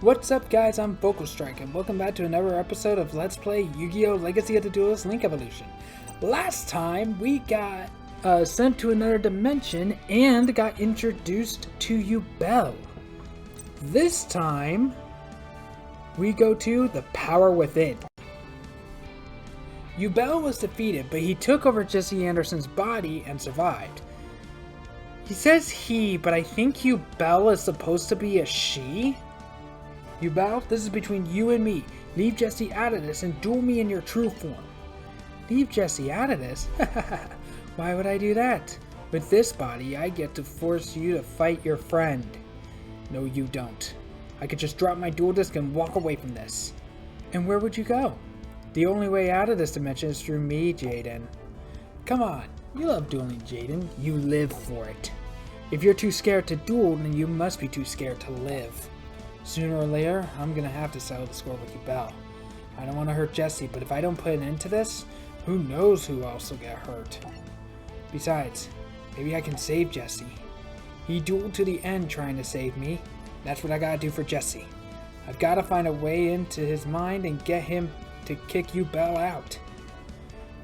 What's up guys, I'm Vocal Strike and welcome back to another episode of Let's Play Yu-Gi-Oh! Legacy of the Duelist Link Evolution. Last time we got sent to another dimension and got introduced to Yubel. This time we go to the Power Within. Yubel was defeated, but he took over Jesse Anderson's body and survived. He says he, but I think Yubel is supposed to be a she? Yubel, this is between you and me. Leave Jesse out of this and duel me in your true form. Leave Jesse out of this? Why would I do that? With this body, I get to force you to fight your friend. No, you don't. I could just drop my duel disc and walk away from this. And where would you go? The only way out of this dimension is through me, Jaden. Come on, you love dueling, Jaden. You live for it. If you're too scared to duel, then you must be too scared to live. Sooner or later, I'm gonna have to settle the score with Yubel. I don't want to hurt Jesse, but if I don't put an end to this, who knows who else will get hurt. Besides, maybe I can save Jesse. He dueled to the end trying to save me. That's what I gotta do for Jesse. I've gotta find a way into his mind and get him to kick Yubel out.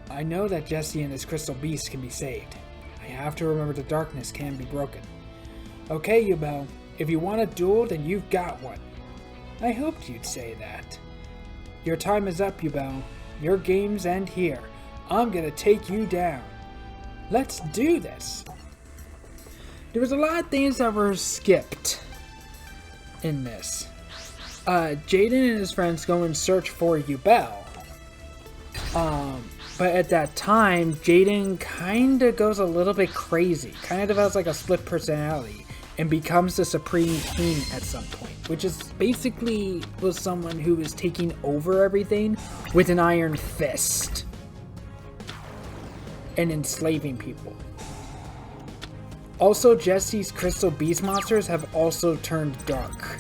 I know that Jesse and his crystal beast can be saved. I have to remember the darkness can be broken. Okay, Yubel, if you want a duel, then you've got one. I hoped you'd say that. Your time is up, Yubel. Your games end here. I'm gonna take you down. Let's do this. There was a lot of things that were skipped in this. Jaden and his friends go and search for Yubel. But at that time, Jaden kinda goes a little bit crazy. Kinda develops like a split personality and becomes the Supreme King at some point. Which is basically was someone who was taking over everything with an iron fist. And enslaving people. Also, Jesse's crystal beast monsters have also turned dark.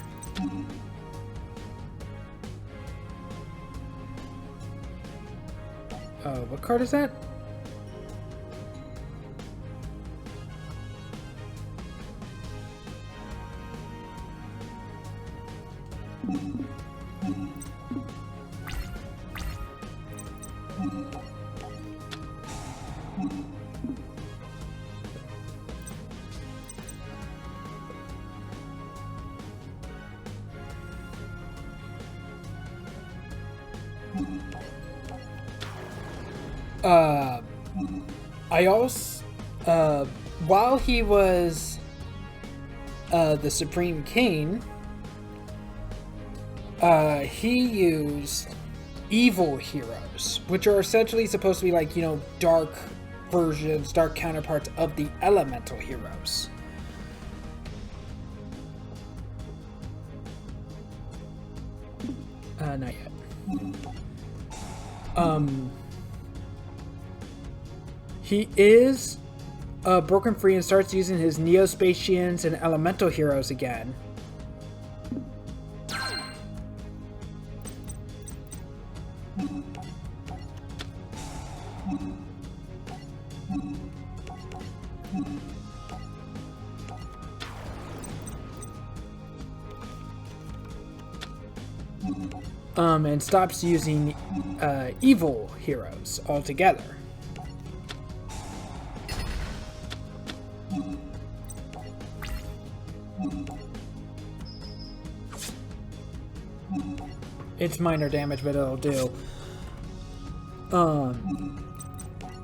What card is that? I also, while he was, the Supreme King, he used evil heroes, which are essentially supposed to be like, you know, dark versions, dark counterparts of the elemental heroes. Not yet. He is broken free and starts using his Neo-Spacians and Elemental heroes again. And stops using evil heroes altogether. It's minor damage, but it'll do.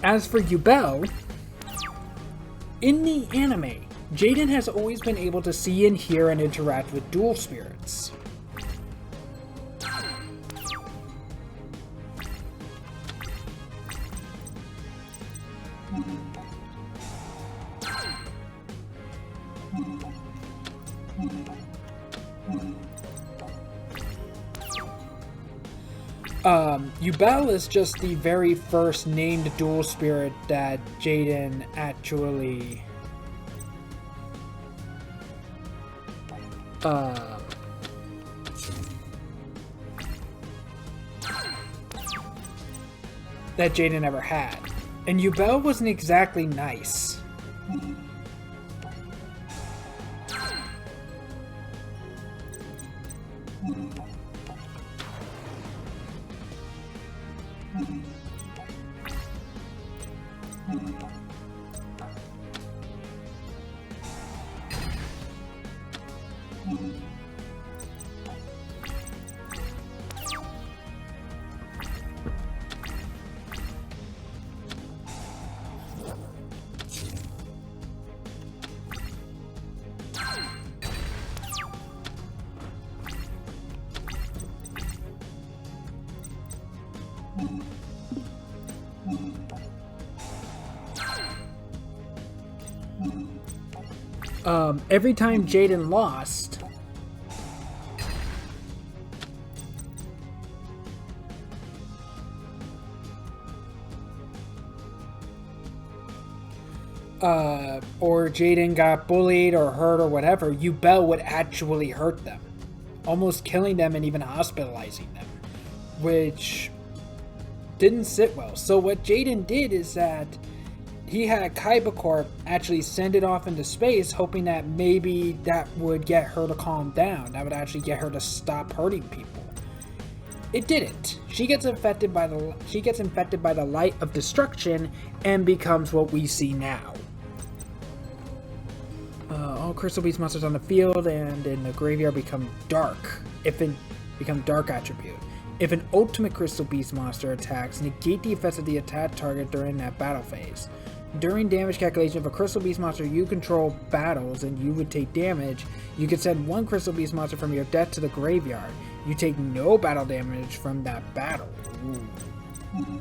As for Yubel, in the anime, Jaden has always been able to see and hear and interact with dual spirits. Yubel is just the very first named dual spirit that Jaden actually ever had. And Yubel wasn't exactly nice. Every time Jaden lost, or Jaden got bullied or hurt or whatever, Bell would actually hurt them, almost killing them and even hospitalizing them, which didn't sit well. So what Jaden did is that he had Kaiba Corp actually send it off into space, hoping that maybe that would get her to calm down. That would actually get her to stop hurting people. It didn't. She gets infected by the light of destruction and becomes what we see now. All Crystal Beast monsters on the field and in the graveyard become dark. Become dark attribute. If an ultimate Crystal Beast monster attacks, negate the effects of the attack target during that battle phase. During damage calculation, if a Crystal Beast monster you control battles and you would take damage, you can send one Crystal Beast monster from your deck to the graveyard. You take no battle damage from that battle. Ooh.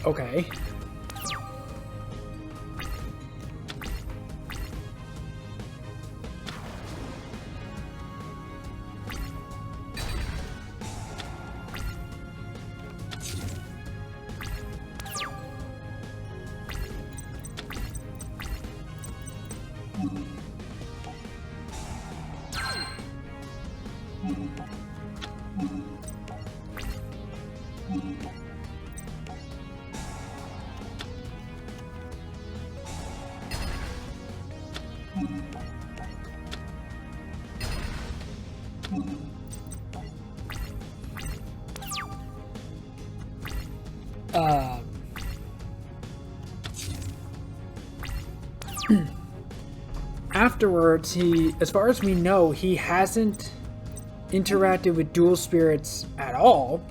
Okay. Afterwards, as far as we know, he hasn't interacted with dual spirits at all.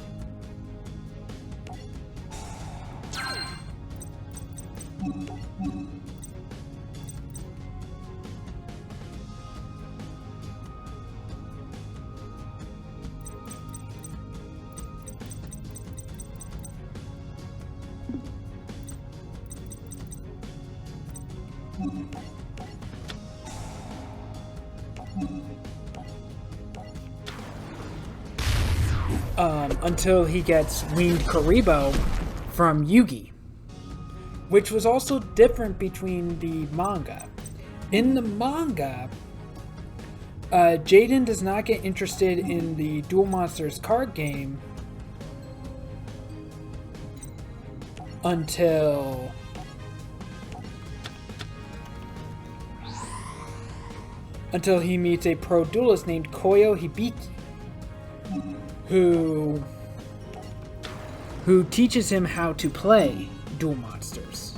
Until he gets Winged Karibo from Yugi, which was also different between the manga. In the manga, Jaden does not get interested in the Duel Monsters card game until he meets a pro duelist named Koyo Hibiki, who teaches him how to play Duel Monsters.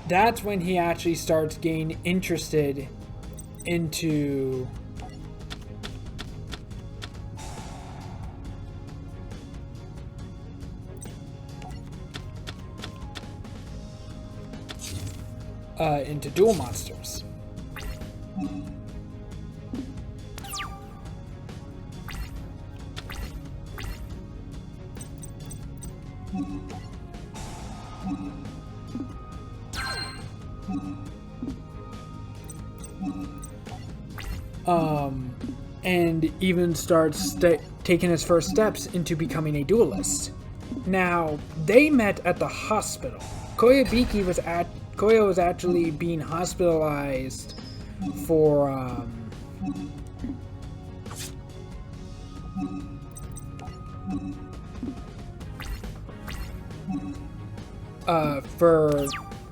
That's when he actually starts getting interested into Duel Monsters. And even starts taking his first steps into becoming a duelist. Now, they met at the hospital. Koyabiki Koya was actually being hospitalized for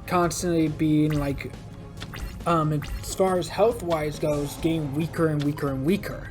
constantly being like, as far as health-wise goes, getting weaker and weaker and weaker.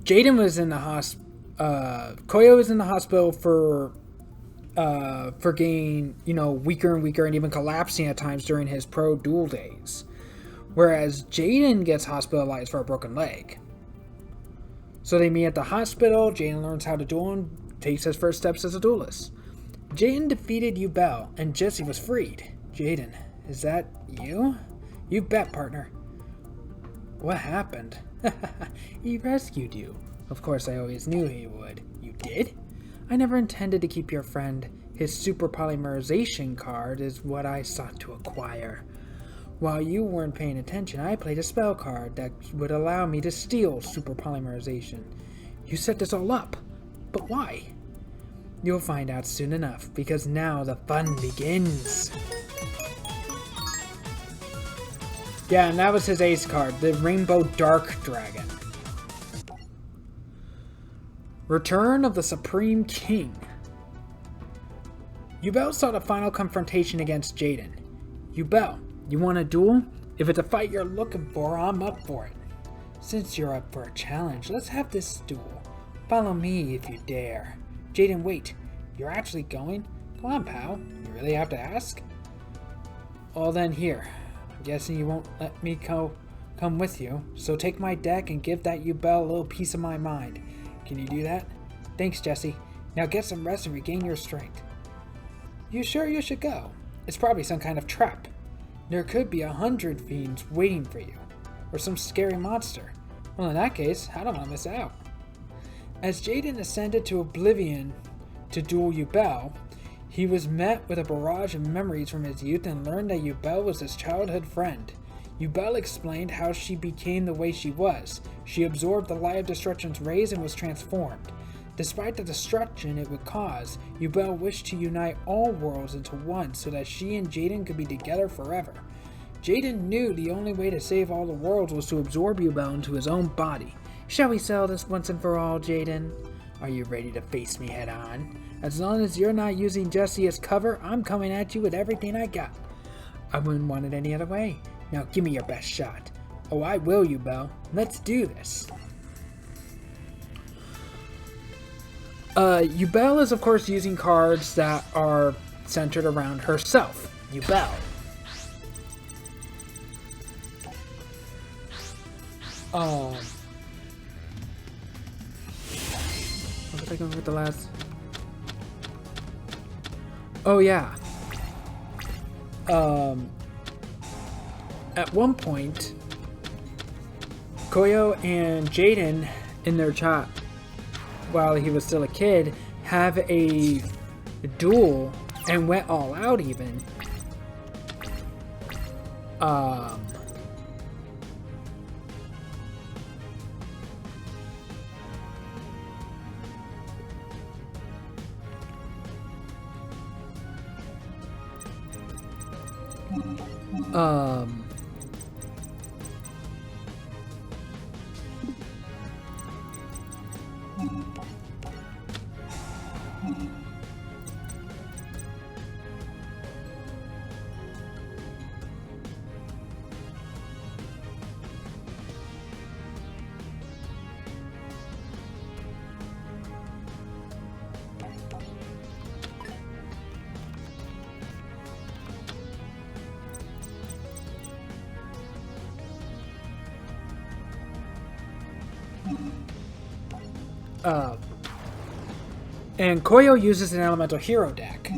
Jaden was in the Koya was in the hospital for getting, weaker and weaker and even collapsing at times during his pro duel days. Whereas Jaden gets hospitalized for a broken leg. So they meet at the hospital, Jaden learns how to duel and takes his first steps as a duelist. Jaden defeated Yubel and Jesse was freed. Jaden, is that you? You bet, partner. What happened? He rescued you. Of course, I always knew he would. You did? I never intended to keep your friend. His super polymerization card is what I sought to acquire. While you weren't paying attention, I played a spell card that would allow me to steal super polymerization. You set this all up. But why? You'll find out soon enough, because now the fun begins. Yeah, and that was his ace card, the Rainbow Dark Dragon. Return of the Supreme King. Yubel sought a final confrontation against Jaden. Yubel, you want a duel? If it's a fight you're looking for, I'm up for it. Since you're up for a challenge, let's have this duel. Follow me if you dare. Jaden, wait. You're actually going? Come on, pal. You really have to ask? Well then, here. I'm guessing you won't let me come with you, so take my deck and give that Yubel a little piece of my mind. Can you do that? Thanks, Jesse. Now get some rest and regain your strength. You sure you should go? It's probably some kind of trap. There could be 100 fiends waiting for you, or some scary monster. Well, in that case, I don't want to miss out. As Jaden ascended to oblivion to duel Yubel, he was met with a barrage of memories from his youth and learned that Yubel was his childhood friend. Yubel explained how she became the way she was. She absorbed the light of destruction's rays and was transformed. Despite the destruction it would cause, Yubel wished to unite all worlds into one so that she and Jaden could be together forever. Jaden knew the only way to save all the worlds was to absorb Yubel into his own body. Shall we settle this once and for all, Jaden? Are you ready to face me head on? As long as you're not using Jesse as cover, I'm coming at you with everything I got. I wouldn't want it any other way. Now give me your best shot. Oh, I will, Yubel. Let's do this. Yubel is, of course, using cards that are centered around herself. Yubel. What was I going with the last? Oh, yeah. At one point, Koyo and Jaden, in their chat, while he was still a kid, have a duel and went all out even. And Koyo uses an elemental hero deck,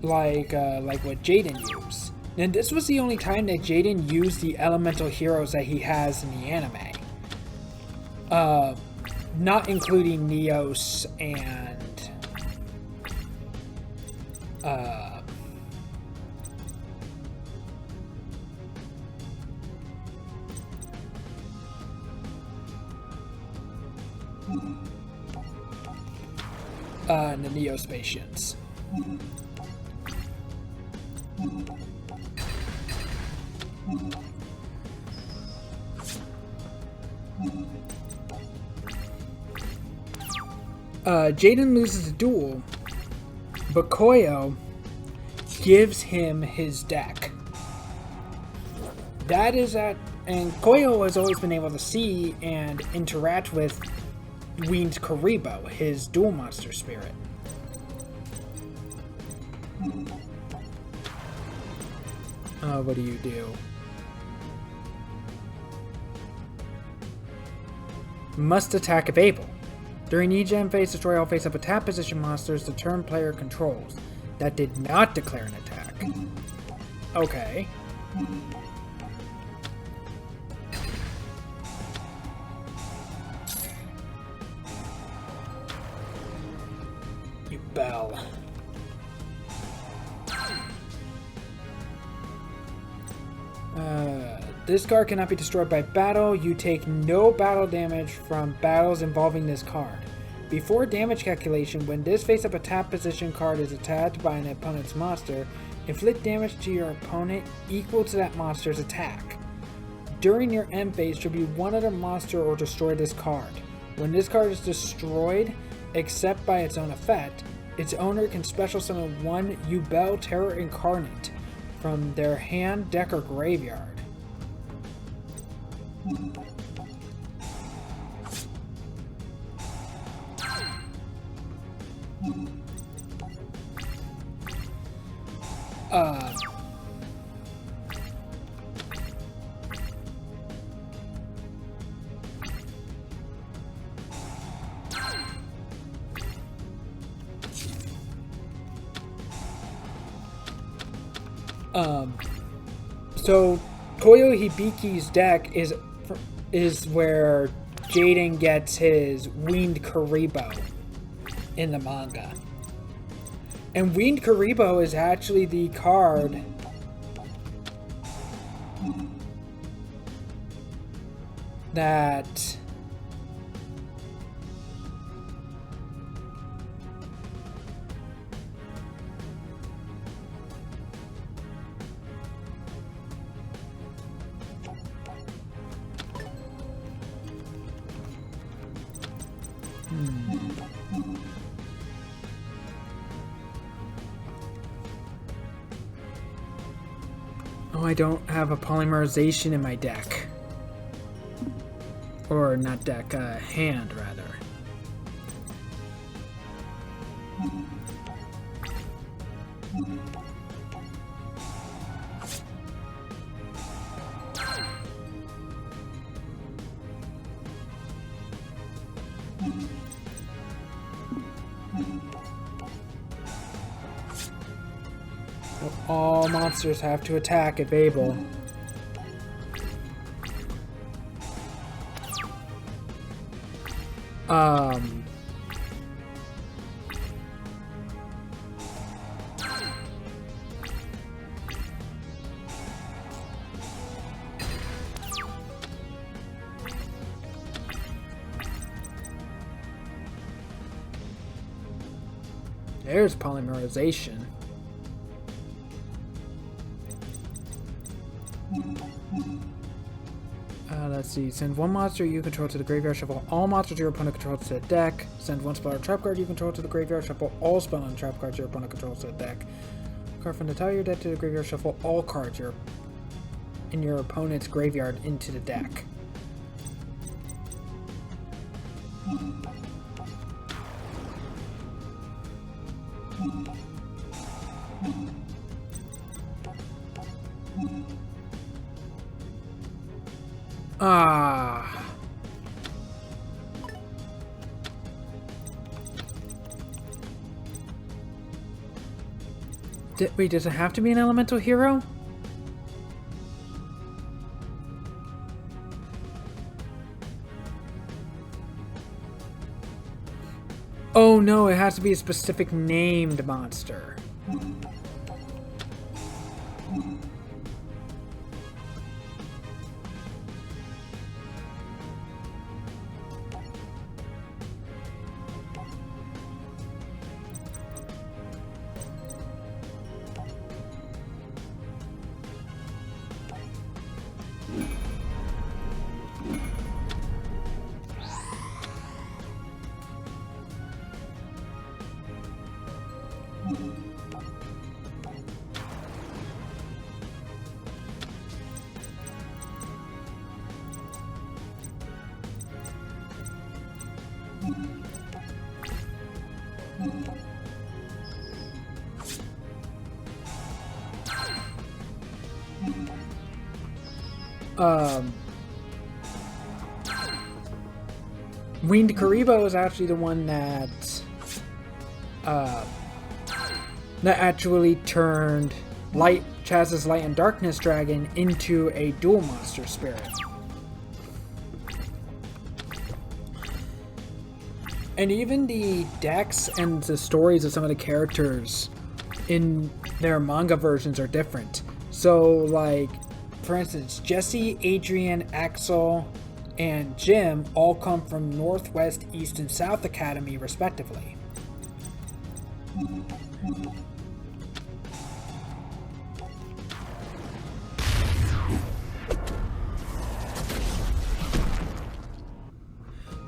like what Jaden used. And this was the only time that Jaden used the elemental heroes that he has in the anime. Not including Neos and the Neospatians. Jaden loses the duel, but Koyo gives him his deck. That is at, and Koyo has always been able to see and interact with Winged Karibo, his dual monster spirit. What do you do? Must attack if able. During each end phase, destroy all face-up attack position monsters the turn player controls. That did not declare an attack. Okay. You bell. This card cannot be destroyed by battle. You take no battle damage from battles involving this card. Before damage calculation, when this face-up attack position card is attacked by an opponent's monster, inflict damage to your opponent equal to that monster's attack. During your end phase, tribute one other monster or destroy this card. When this card is destroyed, except by its own effect, its owner can special summon one Yubel Terror Incarnate from their hand, deck, or graveyard. So Toyo Hibiki's deck is where Jaden gets his Winged Karibo in the manga. And Winged Karibo is actually the card that Oh, I don't have a polymerization in my deck. Or not deck, hand, rather. All monsters have to attack if able. Um... There's polymerization. Let's see. Send one monster you control to the graveyard, shuffle all monsters your opponent controls to the deck. Send one spell or trap card you control to the graveyard, shuffle all spell and trap cards your opponent controls to the deck. Card from the top of your deck to the graveyard, shuffle all cards in your opponent's graveyard into the deck. Wait, does it have to be an elemental hero? Oh no, it has to be a specific named monster. Winged Karibo is actually the one that actually turned Chaz's Light and Darkness Dragon into a dual monster spirit. And even the decks and the stories of some of the characters in their manga versions are different. So, like, for instance, Jesse, Adrian, Axel, and Jim all come from Northwest, East, and South Academy, respectively.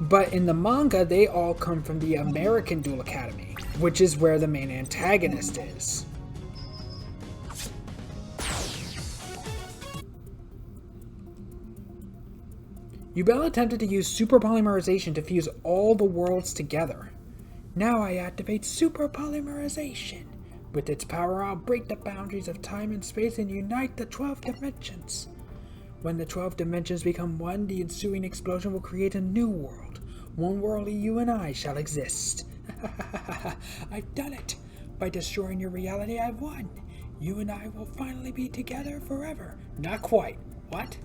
But in the manga, they all come from the American Duel Academy, which is where the main antagonist is. Yubel attempted to use super polymerization to fuse all the worlds together. Now I activate super polymerization. With its power, I'll break the boundaries of time and space and unite the 12 dimensions. When the 12 dimensions become one, the ensuing explosion will create a new world. One world you and I shall exist. I've done it! By destroying your reality, I've won. You and I will finally be together forever. Not quite. What?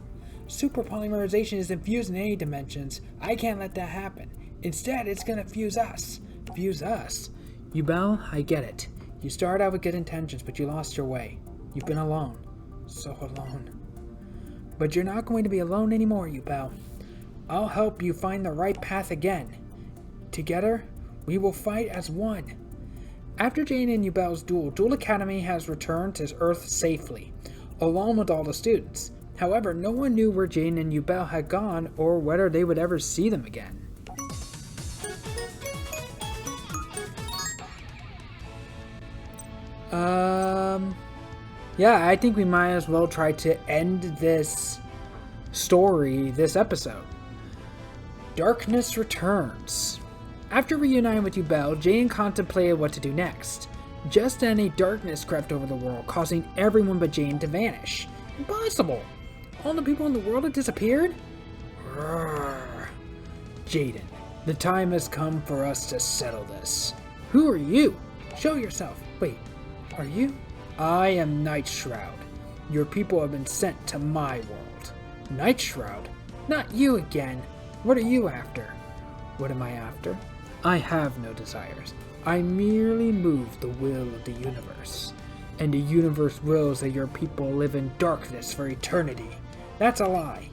Super polymerization isn't fused in any dimensions. I can't let that happen. Instead, it's gonna fuse us. Fuse us? Yubel, I get it. You started out with good intentions, but you lost your way. You've been alone. So alone. But you're not going to be alone anymore, Yubel. I'll help you find the right path again. Together, we will fight as one. After Jaden and Yubel's duel, Duel Academy has returned to Earth safely, along with all the students. However, no one knew where Jaden and Yubel had gone or whether they would ever see them again. Yeah, I think we might as well try to end this story, this episode. Darkness returns. After reuniting with Yubel, Jaden contemplated what to do next. Just then, a darkness crept over the world, causing everyone but Jaden to vanish. Impossible! All the people in the world have disappeared? Rrrr. Jaden, the time has come for us to settle this. Who are you? Show yourself. Wait, are you? I am Night Shroud. Your people have been sent to my world. Night Shroud? Not you again. What are you after? What am I after? I have no desires. I merely move the will of the universe. And the universe wills that your people live in darkness for eternity. That's a lie.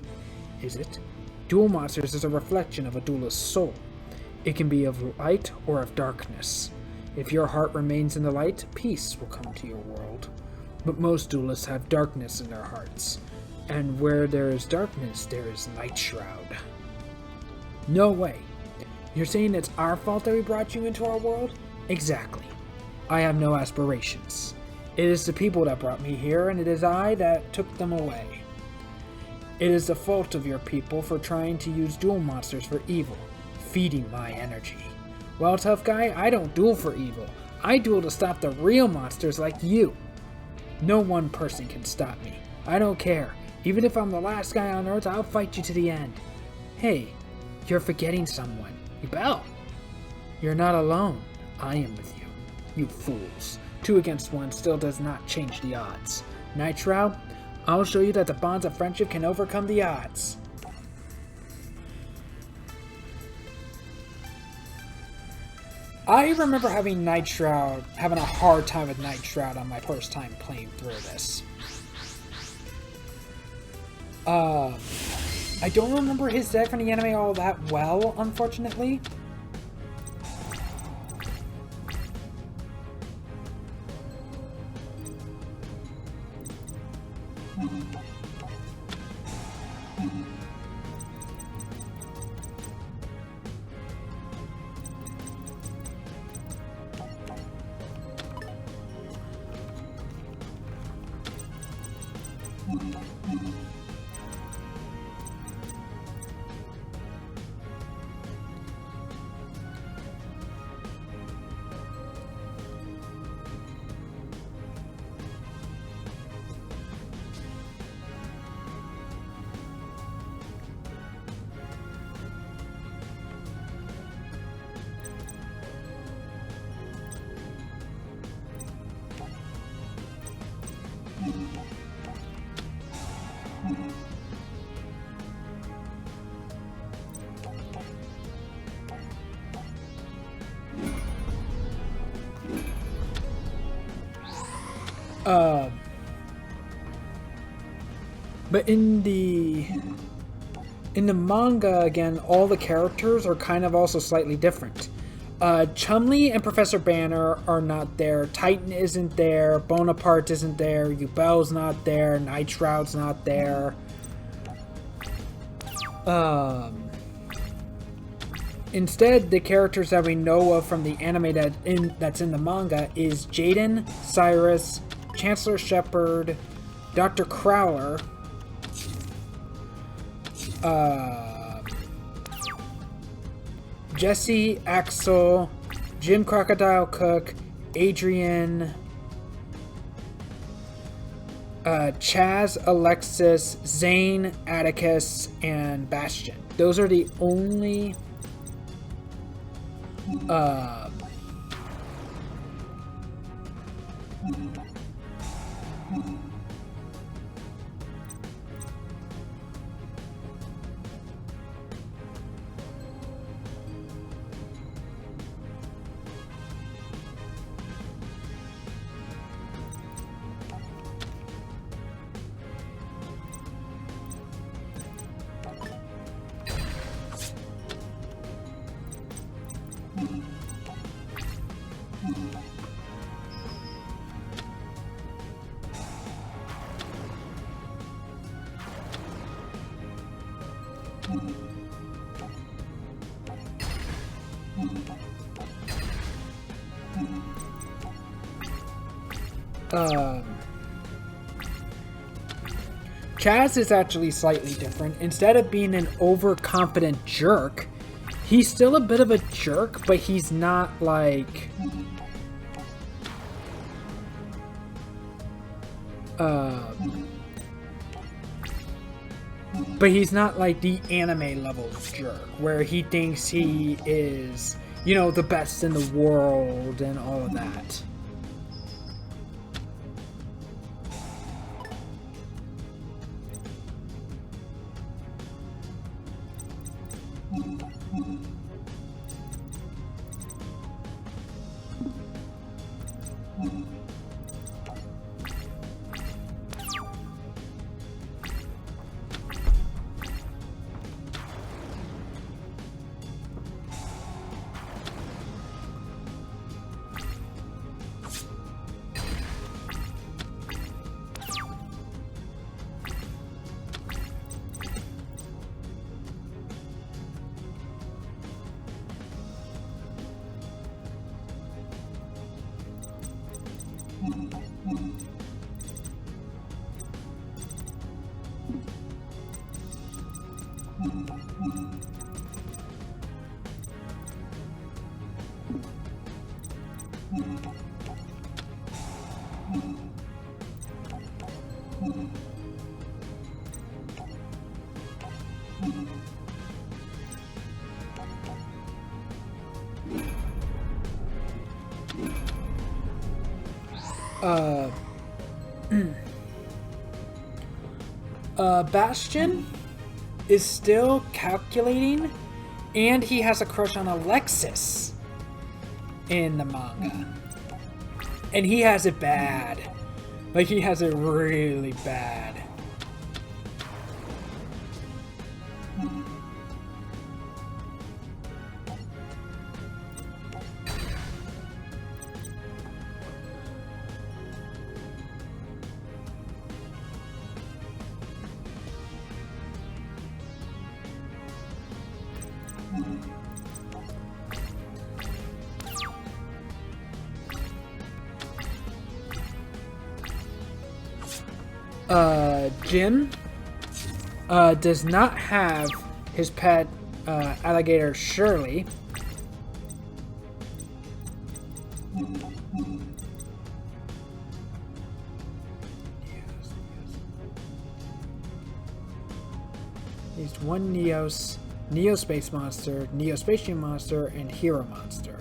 Is it? Duel Monsters is a reflection of a duelist's soul. It can be of light or of darkness. If your heart remains in the light, peace will come to your world. But most duelists have darkness in their hearts. And where there is darkness, there is Night Shroud. No way. You're saying it's our fault that we brought you into our world? Exactly. I have no aspirations. It is the people that brought me here, and it is I that took them away. It is the fault of your people for trying to use duel monsters for evil, feeding my energy. Well, tough guy, I don't duel for evil. I duel to stop the real monsters like you. No one person can stop me. I don't care. Even if I'm the last guy on Earth, I'll fight you to the end. Hey, you're forgetting someone. Yubel. You're not alone. I am with you. You fools. 2 against 1 still does not change the odds. Night Shroud, I'll show you that the bonds of friendship can overcome the odds. I remember having a hard time with Night Shroud on my first time playing through this. I don't remember his deck from the anime all that well, unfortunately. But in the manga, again, all the characters are kind of also slightly different. Chumley and Professor Banner are not there. Titan isn't there. Bonaparte isn't there. Yubel's not there. Night Shroud's not there. Instead, the characters that we know of from the anime that's in the manga is Jaden, Cyrus, Chancellor Shepard, Dr. Crowler, Jesse, Axel, Jim Crocodile Cook, Adrian, Chaz, Alexis, Zane, Atticus, and Bastion. Those are the only Chaz is actually slightly different. Instead of being an overconfident jerk, he's still a bit of a jerk, but he's not like the anime level jerk, where he thinks he is, you know, the best in the world and all of that. Bastion is still calculating, and he has a crush on Alexis in the manga. And he has it bad. Like, he has it really bad. Jim does not have his pet alligator Shirley. He's one Neos, Neo Space Monster, Neo Spatial Monster, and Hero Monster.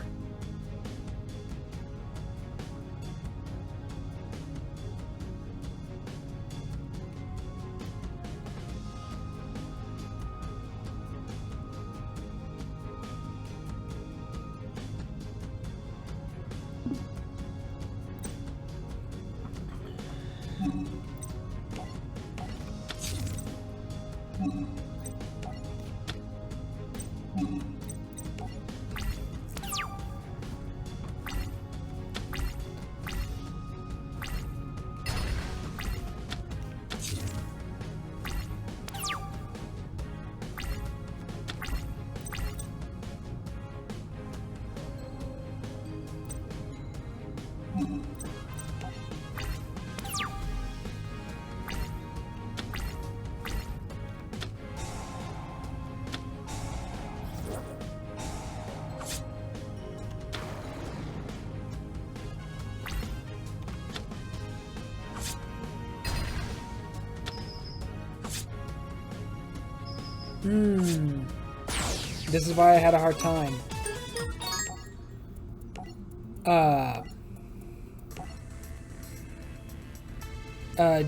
This is why I had a hard time.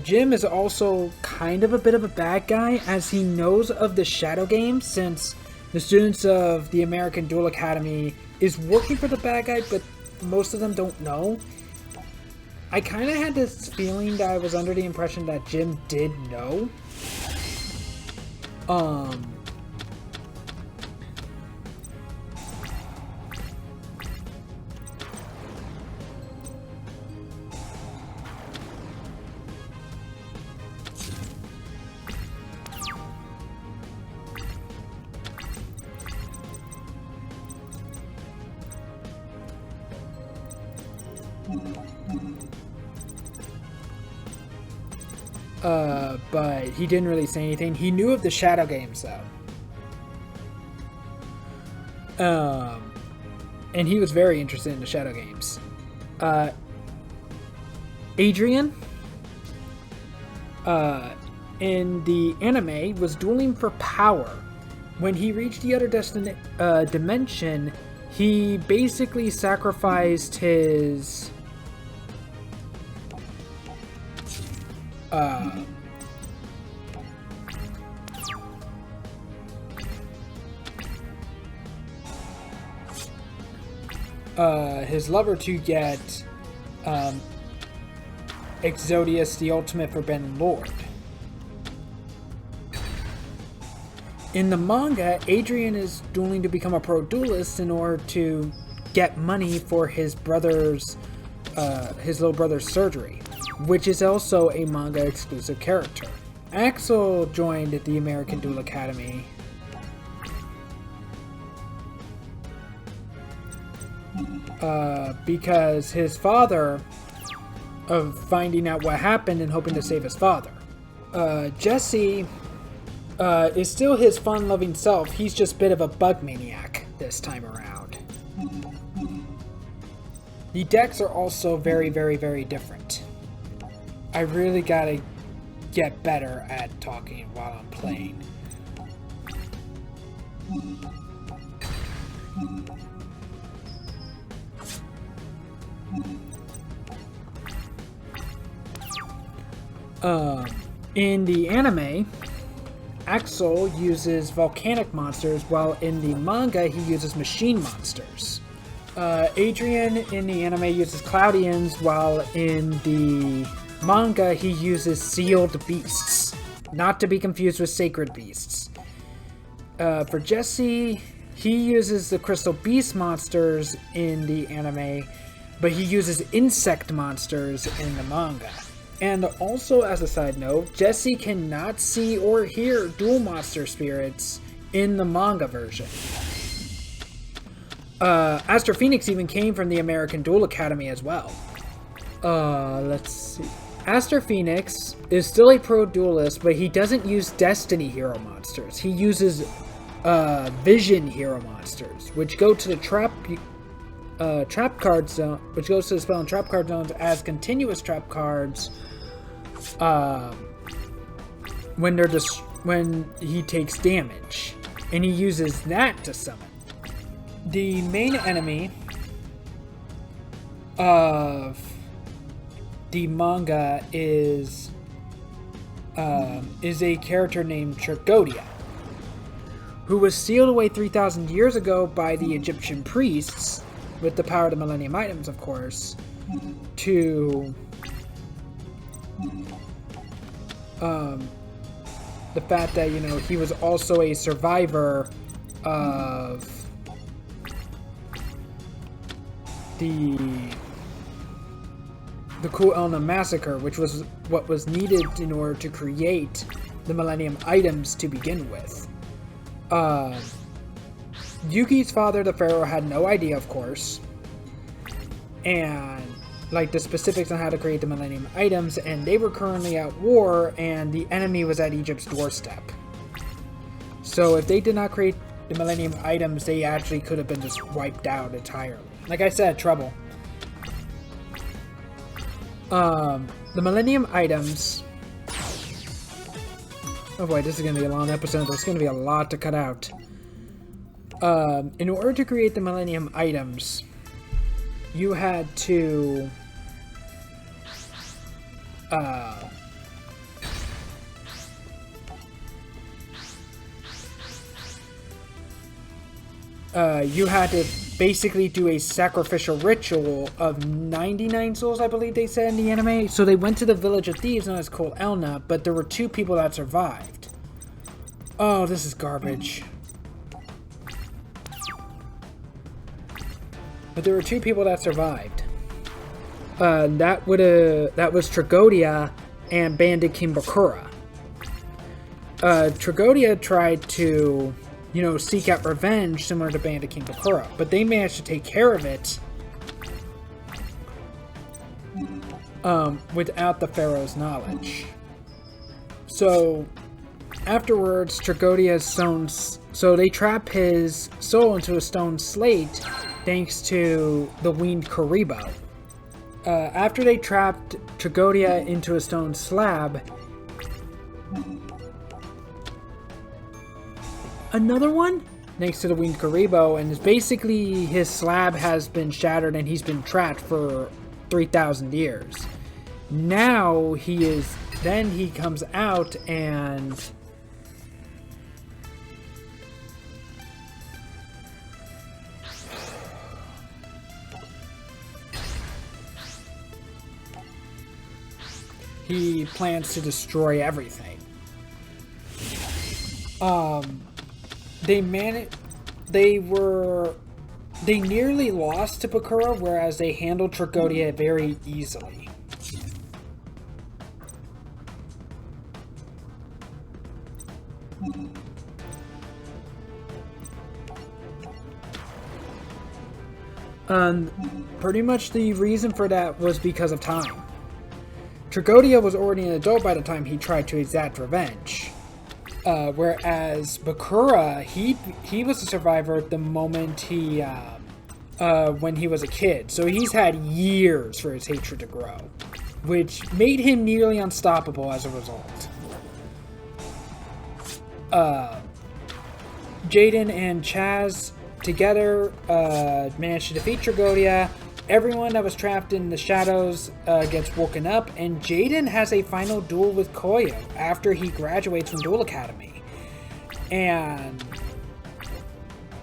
Jim is also kind of a bit of a bad guy, as he knows of the Shadow Game, since the students of the American Duel Academy is working for the bad guy, but most of them don't know. I kind of had this feeling that I was under the impression that Jim did know. But he didn't really say anything. He knew of the Shadow Games, though. And he was very interested in the Shadow Games. Adrian, in the anime, was dueling for power. When he reached the other dimension, he basically sacrificed his... his lover to get Exodius, the ultimate forbidden lord. In the manga, Adrian is dueling to become a pro duelist in order to get money for his little brother's surgery, which is also a manga exclusive character. Axel joined the American Duel Academy because his father, of finding out what happened and hoping to save his father. Jesse is still his fun-loving self. He's just a bit of a bug maniac this time around. The decks are also very, very, very different. I really gotta get better at talking while I'm playing. In the anime, Axel uses volcanic monsters, while in the manga he uses machine monsters. Adrian in the anime uses Cloudians, while in the manga he uses sealed beasts, not to be confused with sacred beasts. For Jesse, he uses the crystal beast monsters in the anime, but he uses insect monsters in the manga. And also, as a side note, Jesse cannot see or hear dual monster spirits in the manga version. Astro Phoenix even came from the American Duel Academy as well. Let's see. Astro Phoenix is still a pro duelist, but he doesn't use Destiny hero monsters. He uses Vision hero monsters, which go to the trap card zone, which goes to the spell and trap card zones as continuous trap cards. When he takes damage, and he uses that to summon. The main enemy of the manga is a character named Tragodia, who was sealed away 3,000 years ago by the Egyptian priests, with the power of the Millennium Items, of course, to the fact that, you know, he was also a survivor of the Kuelna massacre, which was what was needed in order to create the Millennium Items to begin with. Yuki's father, the pharaoh, had no idea, of course, and like the specifics on how to create the Millennium Items, and they were currently at war, and the enemy was at Egypt's doorstep. So if they did not create the Millennium Items, they actually could have been just wiped out entirely. Like I said, trouble. The Millennium Items... Oh boy, this is going to be a long episode. There's going to be a lot to cut out. In order to create the Millennium Items, you had to basically do a sacrificial ritual of 99 souls, I believe they said in the anime. So they went to the village of thieves known as Kuelna, but there were 2 people that survived. Oh, this is garbage. But there were 2 people that survived. That was Tragodia and Bandit King Bakura. Tragodia tried to, you know, seek out revenge similar to Bandit King Bakura, but they managed to take care of it without the pharaoh's knowledge. So afterwards, Tragodia's stones. So they trap his soul into a stone slate, thanks to the winged Karibo. After they trapped Tragodia into a stone slab, another one next to the winged Karibo, and basically his slab has been shattered and he's been trapped for 3,000 years. Now he comes out and he plans to destroy everything. They nearly lost to Bakura, whereas they handled Tragodia very easily. Pretty much the reason for that was because of time. Tragodia was already an adult by the time he tried to exact revenge. Whereas Bakura, he was a survivor the moment when he was a kid. So he's had years for his hatred to grow, which made him nearly unstoppable as a result. Jaden and Chaz together managed to defeat Tragodia. Everyone that was trapped in the shadows gets woken up, and Jaden has a final duel with Koyo after he graduates from Duel Academy. And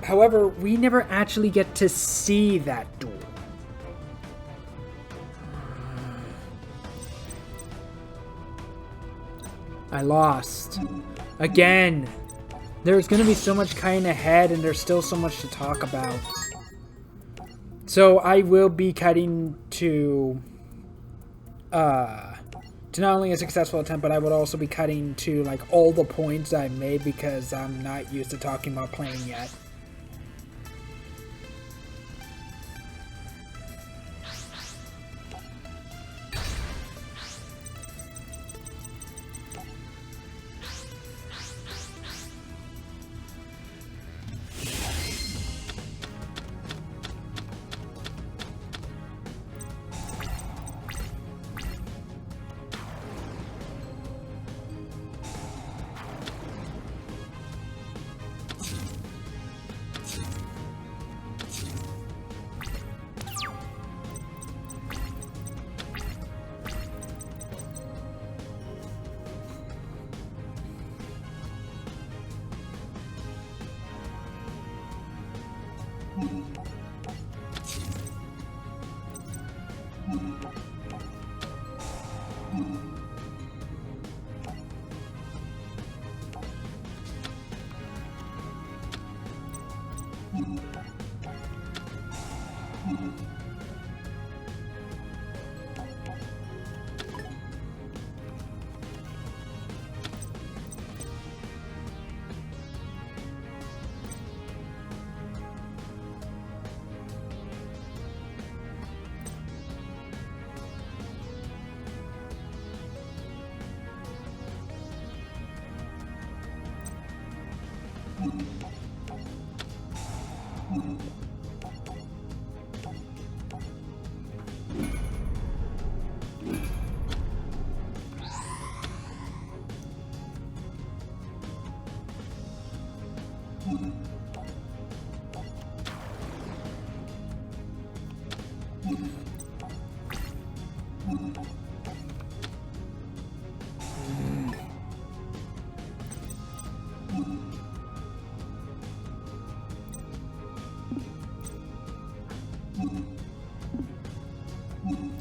however, we never actually get to see that duel. I lost. Again. There's going to be so much cutting ahead, and there's still so much to talk about. So I will be cutting to not only a successful attempt, but I would also be cutting to like all the points I made because I'm not used to talking about playing yet.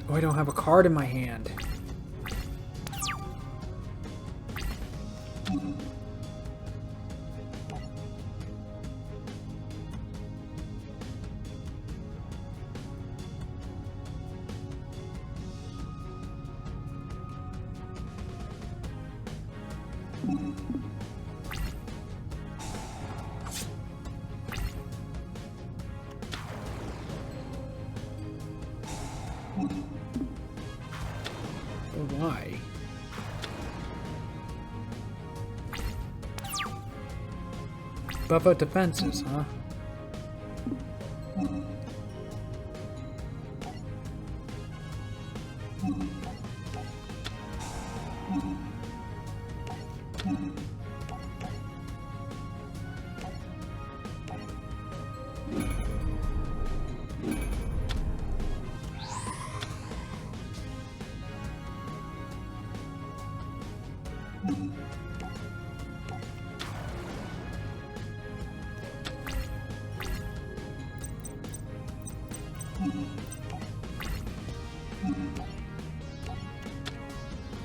Oh, I don't have a card in my hand. Why? Buff out defenses, huh?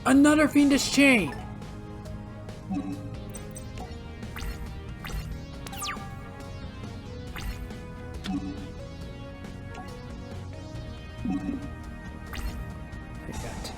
Another fiendish chain! Like that.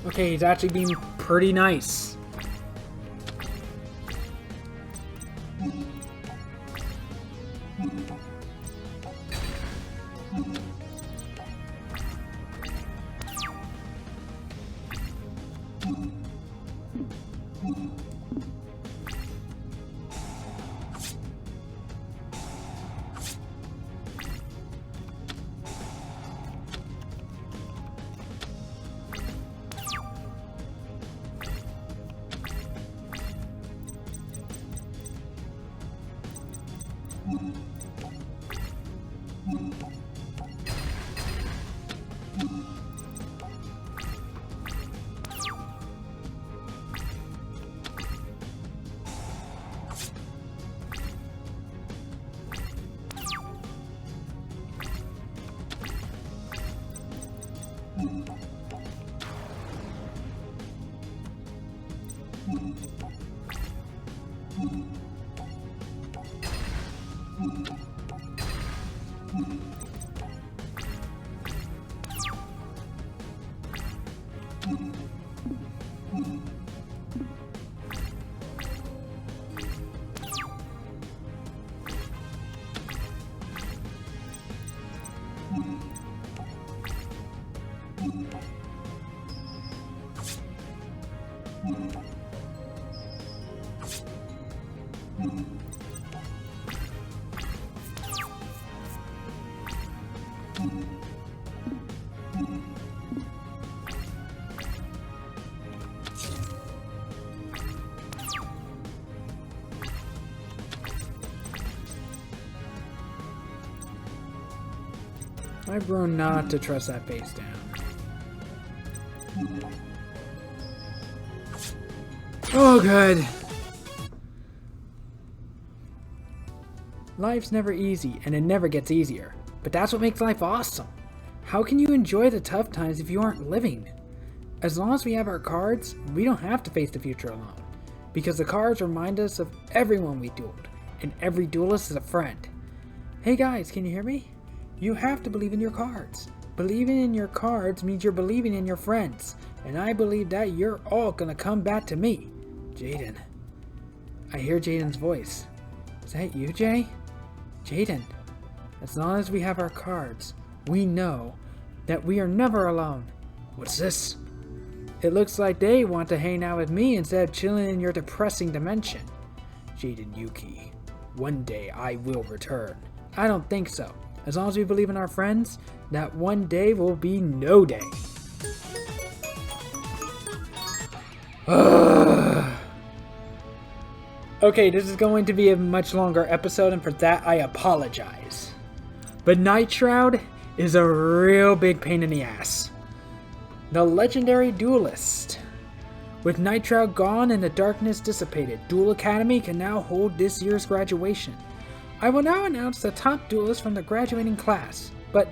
Okay, he's actually being pretty nice. I've grown not to trust that face down. Oh, good. Life's never easy, and it never gets easier. But that's what makes life awesome. How can you enjoy the tough times if you aren't living? As long as we have our cards, we don't have to face the future alone. Because the cards remind us of everyone we dueled, and every duelist is a friend. Hey guys, can you hear me? You have to believe in your cards. Believing in your cards means you're believing in your friends. And I believe that you're all gonna come back to me. Jaden. I hear Jaden's voice. Is that you, Jay? Jaden. As long as we have our cards, we know that we are never alone. What's this? It looks like they want to hang out with me instead of chilling in your depressing dimension. Jaden Yuki. one day I will return. I don't think so. As long as we believe in our friends, that one day will be no day. Okay, this is going to be a much longer episode, and for that I apologize. But Night Shroud is a real big pain in the ass. The legendary Duelist. With Night Shroud gone and the darkness dissipated, Duel Academy can now hold this year's graduation. I will now announce the top duelists from the graduating class, but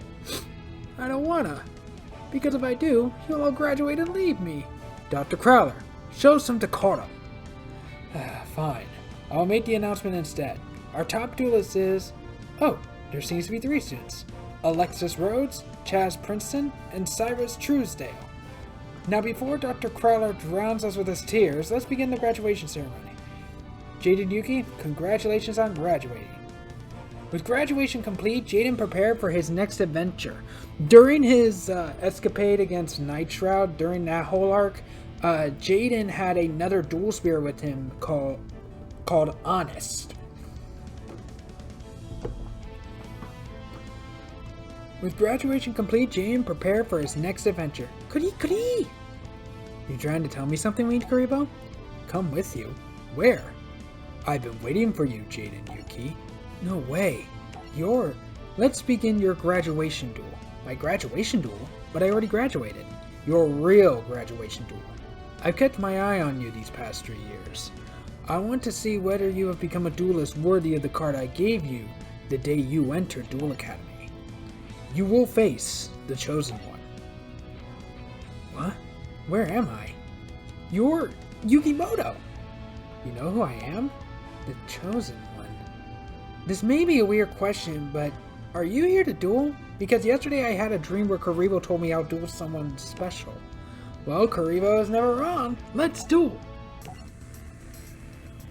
I don't wanna, because if I do, you'll all graduate and leave me. Dr. Crowler, show some decorum. Fine, I'll make the announcement instead. Our top duelist is... Oh, there seems to be 3 students. Alexis Rhodes, Chaz Princeton, and Cyrus Truesdale. Now before Dr. Crowler drowns us with his tears, let's begin the graduation ceremony. Jaden Yuki, congratulations on graduating. With graduation complete, Jaden prepared for his next adventure. During his escapade against Night Shroud, during that whole arc, Jaden had another duel spear with him called Honest. With graduation complete, Jaden prepared for his next adventure. Kuri! You trying to tell me something, Winged Karibo? Come with you. Where? I've been waiting for you, Jaden Yuki. No way. Let's begin your graduation duel. My graduation duel? But I already graduated. Your real graduation duel. I've kept my eye on you these past 3 years. I want to see whether you have become a duelist worthy of the card I gave you the day you entered Duel Academy. You will face the Chosen One. What? Where am I? You're Yukimoto. You know who I am? The Chosen One. This may be a weird question, but are you here to duel? Because yesterday I had a dream where Karibo told me I'll duel someone special. Well, Karibo is never wrong. Let's duel.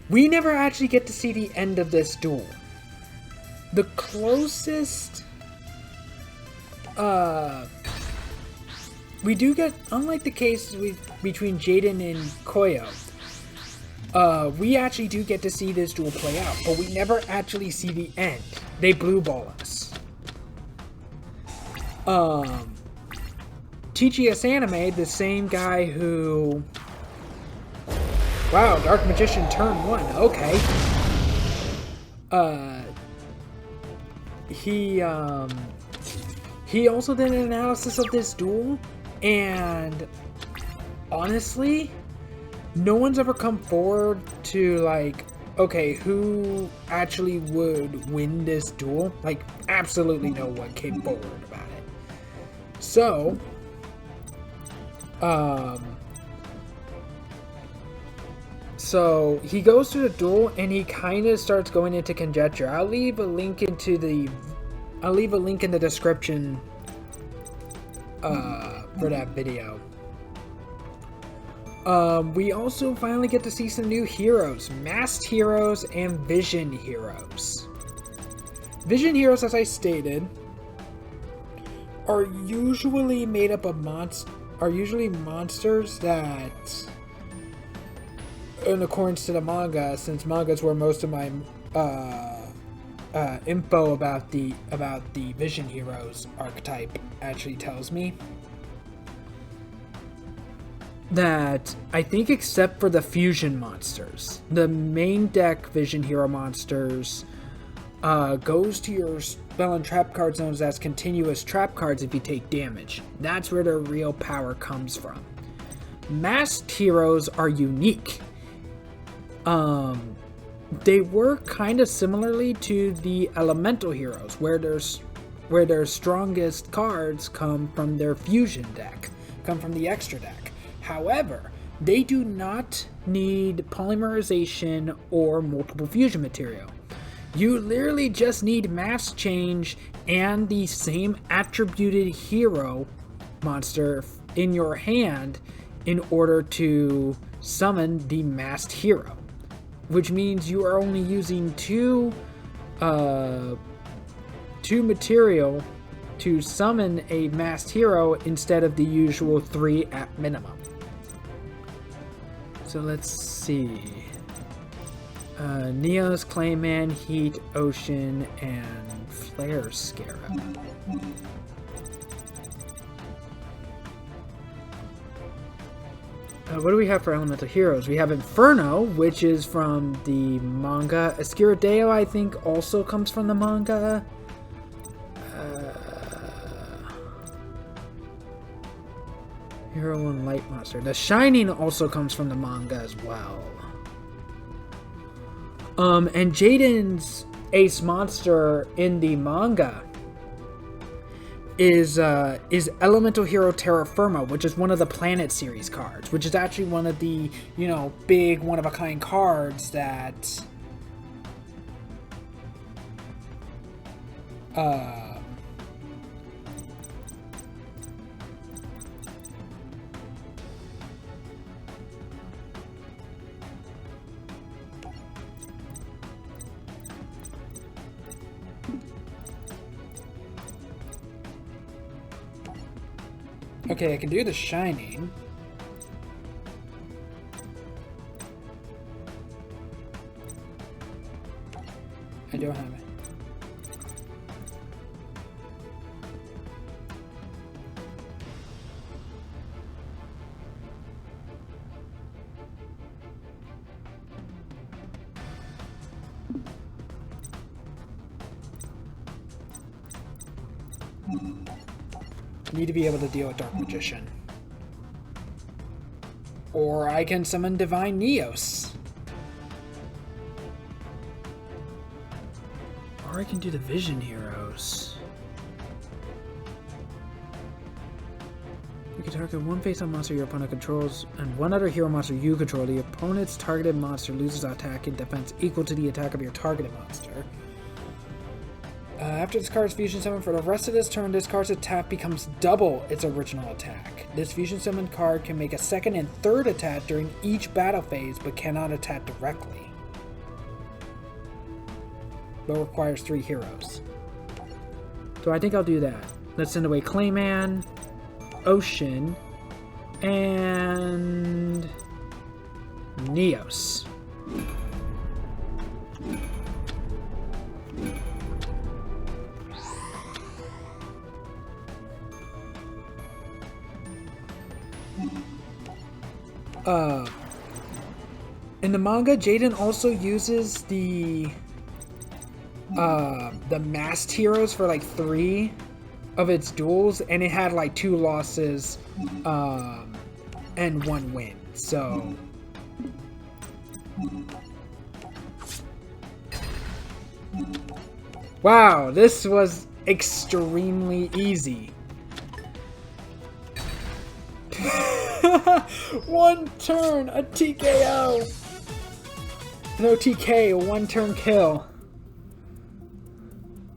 We never actually get to see the end of this duel. The closest... we do get, unlike the case between Jaden and Koyo, we actually do get to see this duel play out, but we never actually see the end. They blue ball us. TGS Anime, the same guy who... Wow, Dark Magician turn 1, okay. He also did an analysis of this duel, and honestly, no one's ever come forward to, like, okay, who actually would win this duel? Like, absolutely no one came forward about it. So, so he goes to the duel and he kind of starts going into conjecture. I'll leave a link in the description for that video. We also finally get to see some new heroes, Masked Heroes and Vision Heroes. Vision Heroes, as I stated, are usually made up of monsters that, in accordance to the manga, since manga's where most of my info about the Vision Heroes archetype actually tells me, that I think except for the fusion monsters, the main deck Vision Hero monsters goes to your spell and trap card zones as continuous trap cards if you take damage. That's where their real power comes from. Masked Heroes are unique. They work kind of similarly to the Elemental Heroes, where their strongest cards come from their fusion deck, come from the extra deck. However, they do not need polymerization or multiple fusion material. You literally just need mass change and the same attributed hero monster in your hand in order to summon the masked hero, which means you are only using two material to summon a masked hero instead of the usual 3 at minimum. So let's see. Neos, Clayman, Heat, Ocean, and Flare Scarab. What do we have for elemental heroes? We have Inferno, which is from the manga. Escurideo, I think, also comes from the manga. Hero and Light Monster. The Shining also comes from the manga as well. And Jaden's ace monster in the manga is Elemental Hero Terra Firma, which is one of the Planet series cards, which is actually one of the, you know, big one-of-a-kind cards that okay, I can do the Shining. I don't have it. Need to be able to deal with Dark Magician. Or I can summon Divine Neos. Or I can do the Vision Heroes. You can target one face-up monster your opponent controls and one other hero monster you control. The opponent's targeted monster loses attack and defense equal to the attack of your targeted monster. After this card's fusion summon for the rest of this turn, this card's attack becomes double its original attack. This fusion summon card can make a second and third attack during each battle phase, but cannot attack directly. But requires 3 heroes. So I think I'll do that. Let's send away Clayman, Ocean, and Neos. In the manga, Jaden also uses the masked heroes for like 3 of its duels, and it had like 2 losses and 1 win. So wow, this was extremely easy. 1 turn, a TKO. No TK, a 1-turn kill.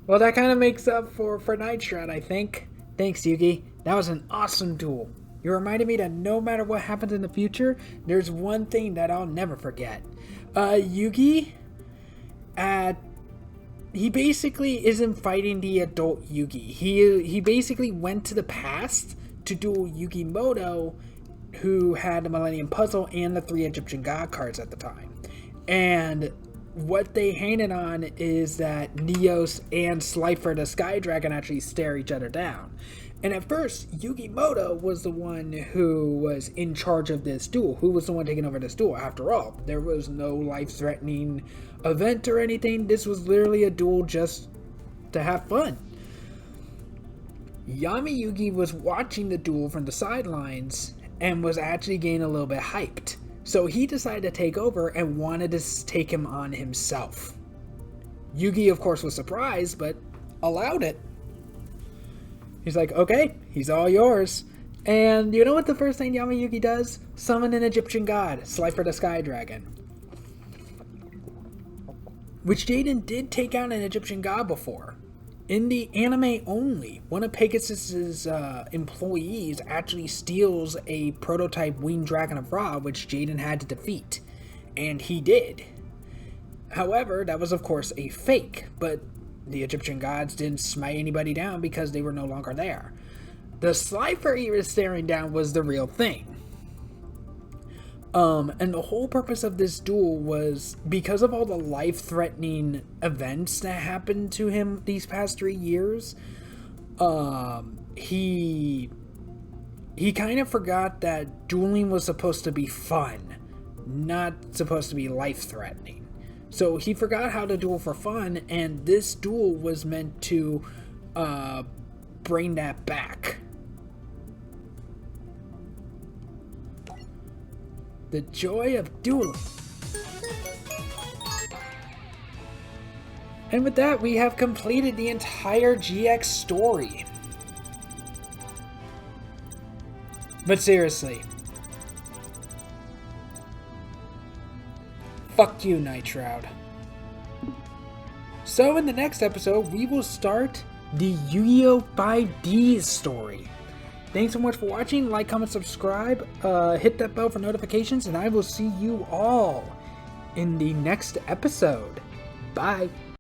Well, that kind of makes up for Night Shroud, I think. Thanks, Yugi. That was an awesome duel. You reminded me that no matter what happens in the future, there's one thing that I'll never forget. Yugi, he basically isn't fighting the adult Yugi. He basically went to the past to duel Yugimoto, who had the Millennium Puzzle and the 3 Egyptian God cards at the time. And what they handed on is that Neos and Slifer the Sky Dragon actually stare each other down. And at first, Yugimoto was the one who was in charge of this duel, who was the one taking over this duel. After all, there was no life-threatening event or anything. This was literally a duel just to have fun. Yami Yugi was watching the duel from the sidelines and was actually getting a little bit hyped. So he decided to take over and wanted to take him on himself. Yugi, of course, was surprised, but allowed it. He's like, okay, he's all yours. And you know what the first thing Yami Yugi does? Summon an Egyptian god, Slifer the Sky Dragon. Which Jaden did take out an Egyptian god before. In the anime only, one of Pegasus's employees actually steals a prototype winged dragon of Ra, which Jaden had to defeat. And he did. However, that was of course a fake, but the Egyptian gods didn't smite anybody down because they were no longer there. The Slifer he was staring down was the real thing. And the whole purpose of this duel was because of all the life-threatening events that happened to him these past 3 years. He kind of forgot that dueling was supposed to be fun, not supposed to be life-threatening. So he forgot how to duel for fun, and this duel was meant to bring that back. The joy of dueling. And with that, we have completed the entire GX story. But seriously, fuck you, Night Shroud. So in the next episode, we will start the Yu-Gi-Oh! 5D story. Thanks so much for watching. Like, comment, subscribe. Hit that bell for notifications, and I will see you all in the next episode. Bye.